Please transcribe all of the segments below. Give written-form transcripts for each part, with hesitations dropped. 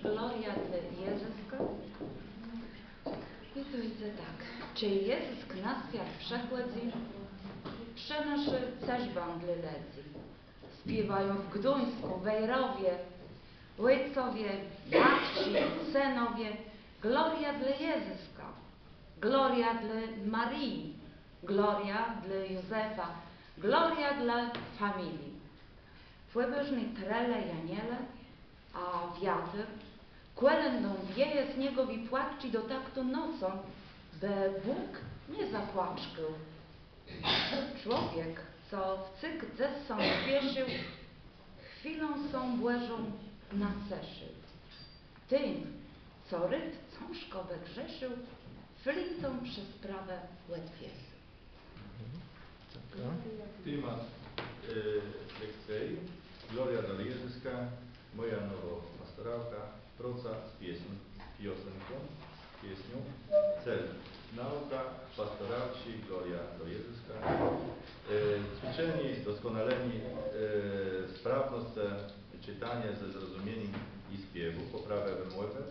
Gloria dla Jezuska. I tu idzie tak. Czy Jezus k nas jak przechłodzi, przenoszy cerzban dla ledzi. Śpiewają w Gduńsku, Wejrowie, Ojcowie, babci, synowie. Gloria dla Jezuska. Gloria dla Marii. Gloria dla Józefa. Gloria dla familii. Wpływażny trele Janiele, a wiatr kłędą wieje z niego i płakci do taktu nocą, by Bóg nie zapłaczkał. Człowiek, co w cyk ze są spieszył, chwilą są błężą naceszył. Tym, co ryt cążkowe grzeszył, flintą przez sprawę łatwiejszy. Temat lekcji Gloria dla Jezuska, moja nowa pastorałka, praca z piosenką, cel nauka, pastoralci, Gloria do Jezuska, ćwiczeni, doskonaleni, sprawność czytanie ze zrozumieniem i śpiewu, poprawę wymowy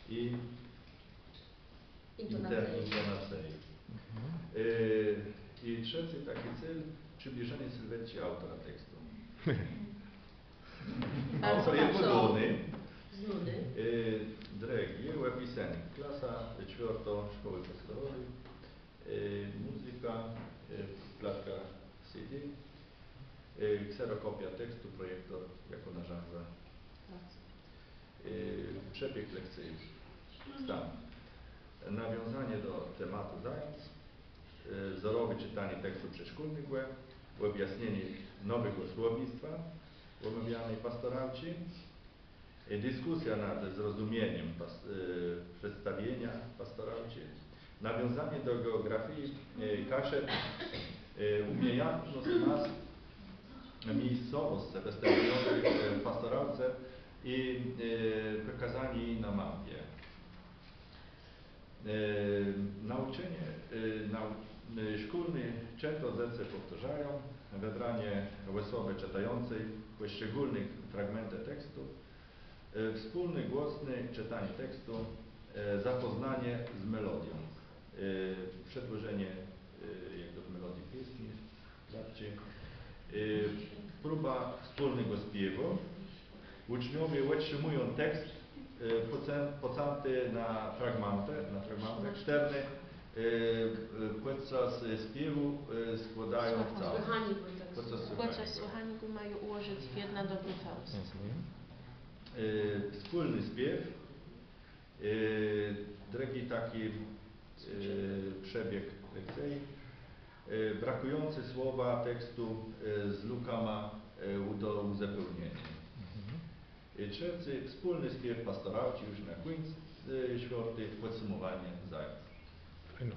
i intonacji. I trzeci taki cel, przybliżenie sylwetki autora tekstu. Autor jest znany, drogi, opisany. Klasa 4 szkoły podstawowej, muzyka, klatka CD, kserokopia tekstu, projektor jako narzędzie. Przebieg lekcyjny. Stan. Nawiązanie do tematu zajęć, wzorowe czytanie tekstu przedszkolnego, objaśnienie nowego słownictwa w omawianej pastoralci, dyskusja nad zrozumieniem przedstawienia pastoralci, nawiązanie do geografii kaszel, umiejętność nas miejscowości występujących w pastoralce i pokazanie jej na mapie. Nauczenie szkolne często rzeczy powtarzają, wybranie osoby czytającej poszczególnych fragmentów tekstu, wspólne głosne czytanie tekstu, zapoznanie z melodią, przedłożenie jakby melodii pieśni, próba wspólnego śpiewu. Uczniowie otrzymują tekst pocaty na fragmentach, cztery podczas śpiewu składają w całość. Podczas słuchania mają ułożyć w jeden dobry całość. Wspólny śpiew, drugi taki przebieg lekcji, brakujące słowa tekstu z lukama do uzupełnienia. Trzeci wspólny śpiew pastoralczy już na końcu, czwarty podsumowanie zajęć. Fajno.